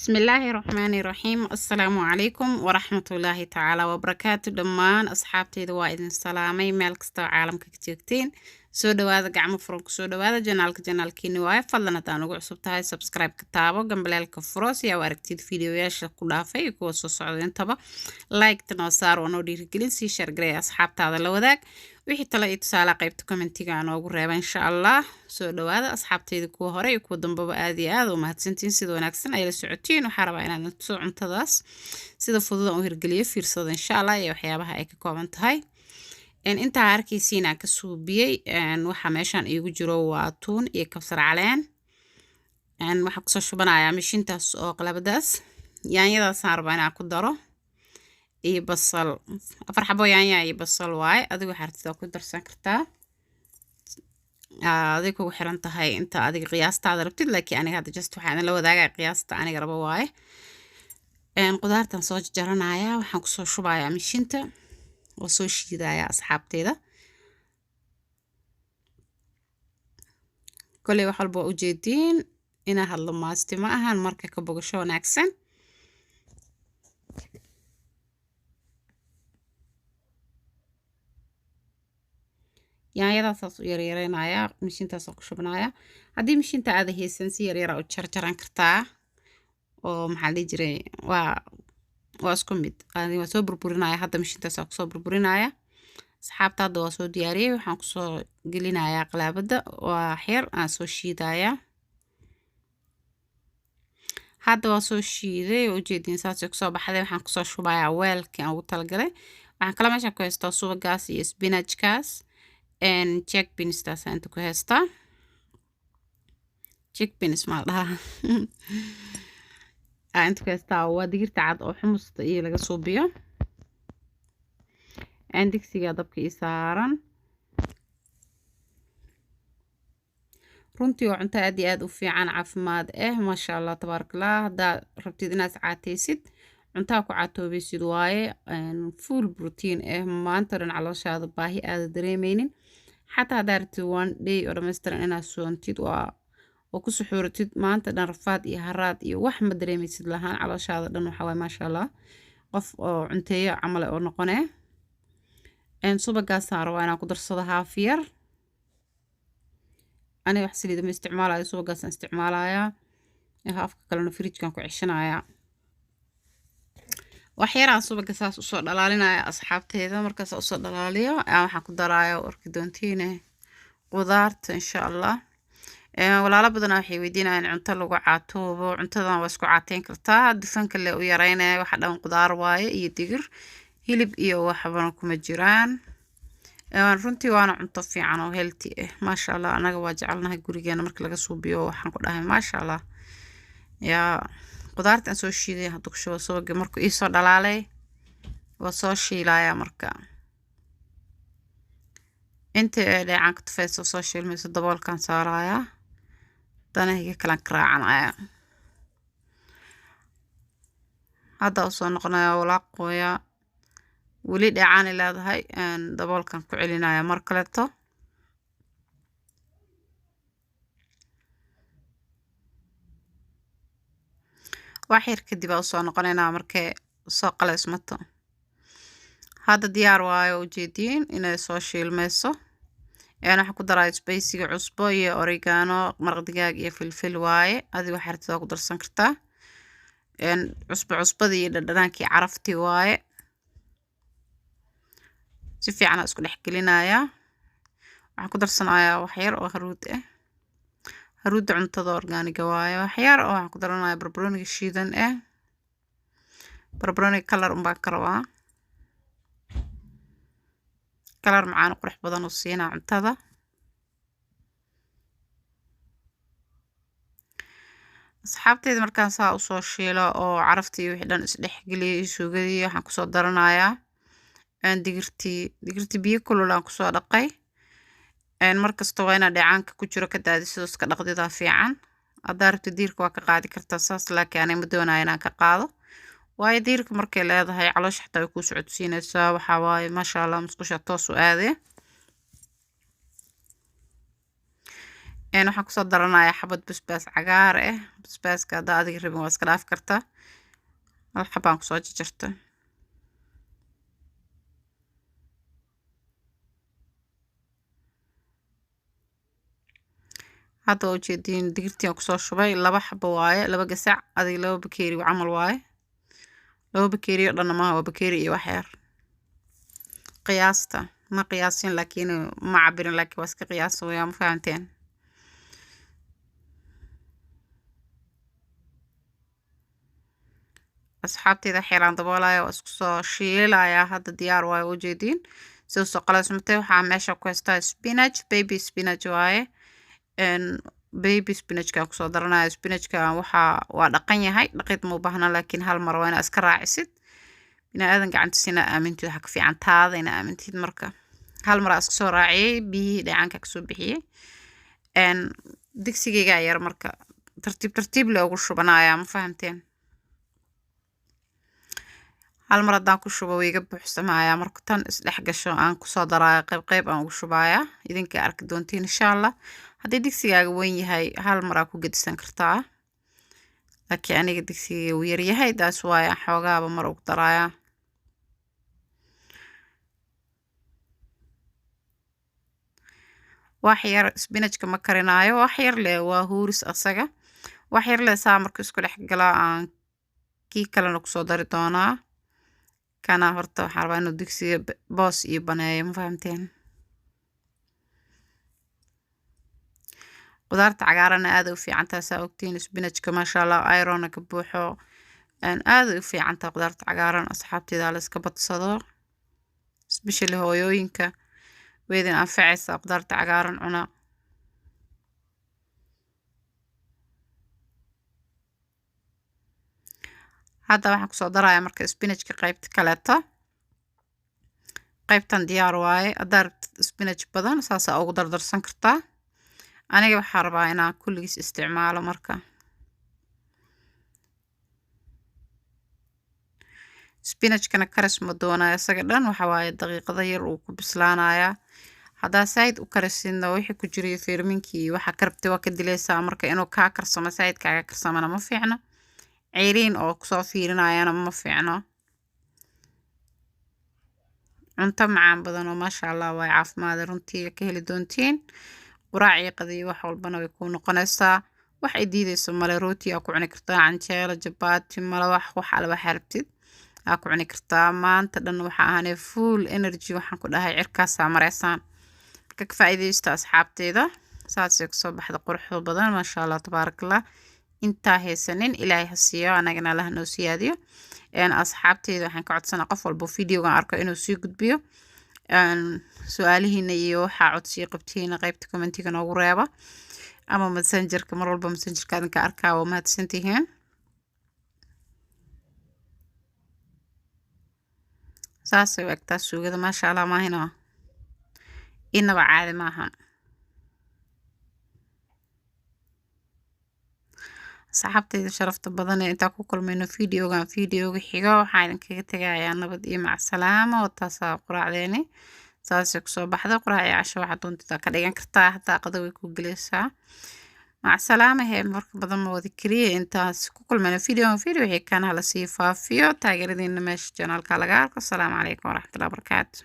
بسم الله الرحمن الرحيم. السلام عليكم ورحمة الله تعالى وبركاته. دمان أصحابتي دواء سلامي مالك استوى عالم كتيرتين سو دواء قعمو فرنك سو دواء جنالك نوايا فضلنا تانو عصبتها سبسكرايب كتابو جنبلالك فروس يا واركتيد فيديو ياشا كلافي يكو سو صعودين تبا لايك تنوصار ونو ديرقلين سي شارقري أصحابتا هذا لوداك wixii tala iyo tusaale qaybta commentiga aan ugu reebay insha Allah soo dhawaada asxaabtayda kuwa hore iyo kuwa dambaba aad iyo aad u mahadsantiin sida wanaagsan ay la socotiin waxa rabaa inaan soo cuntadaas sida fudud oo hirgeliyo fiirsado insha Allah iyo waxyaabaha ay ka kooban tahay inta arkaysiin aan ka suubiyay waxa meeshan iigu jiro waa tuun iyo kabsar caleen waxa ku soo shubanayaa mishintaas oo qalabadaas yaanyadaas aan rabaa inaan ku daro iyo basal afar xabo yaanya iyo basal waay adigu xartida ku darsan kartaa adigu ku xiran tahay inta adiga qiyaastada rabtid laakiin aniga hadda just waxaan la wadaagaa qiyaasta aniga rabo waay qudaartan soo jaranaya waxaan ku soo shubayaa mishinta oo soo shiidaya asxaabteeda kulay wax walba u jeedin ina hadlo maasti ma ahan marka ka bogasho wanaagsan yaanyadaas u yaryareenaya mishintaas ku shubnaya hadii mishinta aad haysan si yaryar oo jarjaran kartaa oo maxaa la jiray waa isku mid aan soo burburinaya hadda mishintaas ku soo burburinaya asxaabta hadda waa soo diyaariyay waxaan ku soo gelinayaa qalaabada waa xeer aan soo shiidaya hadda waa soo shiiday oo jeedin saas ku soo baxday waxaan ku soo shubayaa weelka aan ugu talagalay waxaan kala meesha ku haystaa subagaas iyo spinachkaas check beans taas inta ku haysta check beans ma laha inta ku haysta waa digirta cad oo xumusta iyo laga suubiyo digsiga dabka ii saaran runtii oo cunto aad iyo aad u fiican caafimaad ma sha Allah tabarakallah hadda rabtid inaad caateysid cuntaa ku caatoobaysid waaye full protein maanta dhan calooshaada baahi aad dareemeynin حتى دارتي one day or مستر أنا سونتيد وكسو حورتيد ما أنت دان رفاد إيه هرات إيه وحمد دريمي سيد لهان على شاذ دانو حواي ما شاء الله قف عنتي عمل أو نقنة إن صوب قاسار وأنا قدر صدها فير أنا وحسلي دم استعمالها صوب قاس استعمالها هافك كلنا فريج كان كعشنا waxyaraan subaga saas u soo dhalaalinaya asxaabteeda markaas u soo dhalaaliyo waxaan ku daraayo orkidoontiina qudaarta insha Allah walaalo badan waxay weydiinayaan cunto lagu caatoobo cuntadan waa isku caateyn kartaa dufanka le u yareynaya waxa dhan qudaar waaye iyo digir hilib iyo waxban kuma jiraan runtii waana cunto fiican oo healthy ma sha Allah anaga waa jecelnahay gurigeena marka laga suubiyo waxaan ku dhahay ma sha Allah yaa qudaarta aan soo shiiday hadda ku shubo subaga markuu ii soo dhalaalay waa soo shiilaya marka inta dheecaan ka tufayso soo shiilmayso daboolkan saaraya danahiga kala qaraacanaya hadda soo noqonaya walaaqooya wali dheecaan leedahay daboolkan ku celinaya mar kaleeto waxyar kadib aan soo noqonaynaa markay soo qaleysmato hadda diyaar waayo u jeedin inay soo shiilmayso waxa ku daray spiciga cusbo iyo oregano maraq digaag iyo filfil waaye adiga xirtada ku darsan kartaa cusbada iyo dhadhanaankii carafti waaye si fiican isku dhex gelinaya waxaan ku darsanayaa waxyar oo haruud haruud cuntada organiga waaye waxyar oo waxaan ku daranayaa barbarooniga shiidan barbarooni color baan ka rabaa color macaan qurux badan oo siina cuntada asxaabteeda markaan saa u soo shiilo oo caraftii wixii dhan is dhex geliyo suugadii waxaan ku soo daranayaa digirtii biyo kulul aan ku soo dhaqay markasta waa ina dheecaanka ku jiro ka daadiso iska dhaqdida fiican hadaa rabto diirka waa ka qaadi kartaa saas laakiin aanay ma doonayo inaan ka qaado waayo diirka markay leedahay caloosha xataa way ku socodsiinaysaa waxa waaye ma sha Allah musqusha toos u aade waxaan kusoo daranayaa xabad basbaas cagaar ah. Basbaaska haddaa adiga rabin waa iska dhaafi kartaa. hal xabaan kusoo jarjartay. hadda oo jeedin digirtii aan kusoo shubay 2 xabo waaye, 2 gasac adiga 2 bakeeri camal waaye. 2 bakeeri oo dhan ma waa bakeeri iyo wax yar. qiyaasta ma qiyaasin laakiin ma cabirin, laakiin waa iska qiyaas weeyaan, ma fahanteen. asxaabteyda xeelaan daboolaya oo isku soo shiilaya. hadda diyaar waaye oo jeedin soo soo qalasmatay. waxaa meesha ku haystaa spinach, baby spinach waaye. baby spinachka kusoo daranaya. spinachka waa dhaqan yahay, dhaqid ma u baahna, laakiin hal mar waa inaad iska raacisid. bini'aadan gacantiisina aamintid waxa ka fiican taada ina aamintid. marka hal mar iska soo raaciyay, biyihii dhacaanka ka soo bixiyay. digsigeyga yar marka tartiib loogu shubanaya, ma fahamteen. hal mar haddaan ku shubo way iga buuxsamaya. marka tan isdhex gasho aan kusoo daraya qayb aan ugu shubaya. idinka arki doontiin insha Allah. haddii digsigaaga weyn yahay hal mar aad ku gedisan kartaa, laakiin aniga digsigeyga uu yar yahay, taas waaye xoogaaba mar ugu daraya. wax yar spinachka ma karinaayo, wax yar leh waa huuris asaga. wax yar leh saa marka isku dhex gala aan kii kalena kusoo dari doonaa. kana horta waxaan rabaa inuu digsiga boos iyo baneeyo, ma fahamteen. qudaarta cagaaran aad u fiican tahay saa ogtiin. spinachka maasha Allah iron ka buuxo. aad u fiican tahay qudaarta cagaaran. asxaabteeda la iska badsado, especially hooyooyinka weedin anfacaysa qudaarta cagaaran cuna. hadda waxaan kusoo darayaa marka spinachka qaybta kaleeto. qaybtan diyaar waaye. haddaa rabtid spinach badan saasa ugu dardarsan kartaa. aniga waxaan rabaa inaan kulligiis isticmaalo. marka spinachkana karis ma doonaya isaga dhan, waxa waaye daqiiqada yar uu ku bislaanaya. haddaa saaid u karisidna wixii ku jiray fiirminkii waxa ka rabtay waa ka dilaysaa. marka inuu kaa karsamo saaid kaaga karsamana ma fiicno, ceyriin oo kusoo fiirinayana ma fiicno. cunto macaan badan oo maasha Allah way caafimaad runtii ka heli doontiin. quraac iyo qadiyo wax walbana way ku noqonaysaa. wax ay diidayso male. rooti aa ku cuni kartaa, canjeelo, jabaati, malawax, wax alba xarbtid aa ku cuni kartaa. maanta dhan waxa ahaanay full energy, waxaan ku dhahay cirkaas mareysaan. marka ka faa'iideysta asxaabteeda. saasay kasoo baxda quruxda badan maasha Allah tabarakallah. intaa haysanin ilaahay ha siiyo, anagana Allah noo siyaadiyo. asxaabteeda waxaan ka codsanaa qof walba videogan arko inuu sii gudbiyo. su'aalihiina iyo waxa codsiyo qabtiina qaybta commentiga noogu reeba, ama messengerka mar walba messengerka adinka arkaa waa mahadsantihiin. saasay u egtaa suugada maasha Allah maahino inaba caadi maahan. saxaabteyda sharafta badan ee inta ku kulmayno videogan videoga xiga, waxaan idinkaga tagayaa nabad iyo macsalaamo. oo taasa quraacdeeni saasay kusoo baxda. quraac iyo casho waxaad doontaa ka dhigan kartaa, hataa qado way ku gelaysaa. macsalaamo hee marka badan ma wadi kariye. intaas ku kulmayno video wixii kana hala sii faafiyo. taageeradiina meesha channelka laga arko. assalaamu calaykum waraxmatullahi wabarakaatu.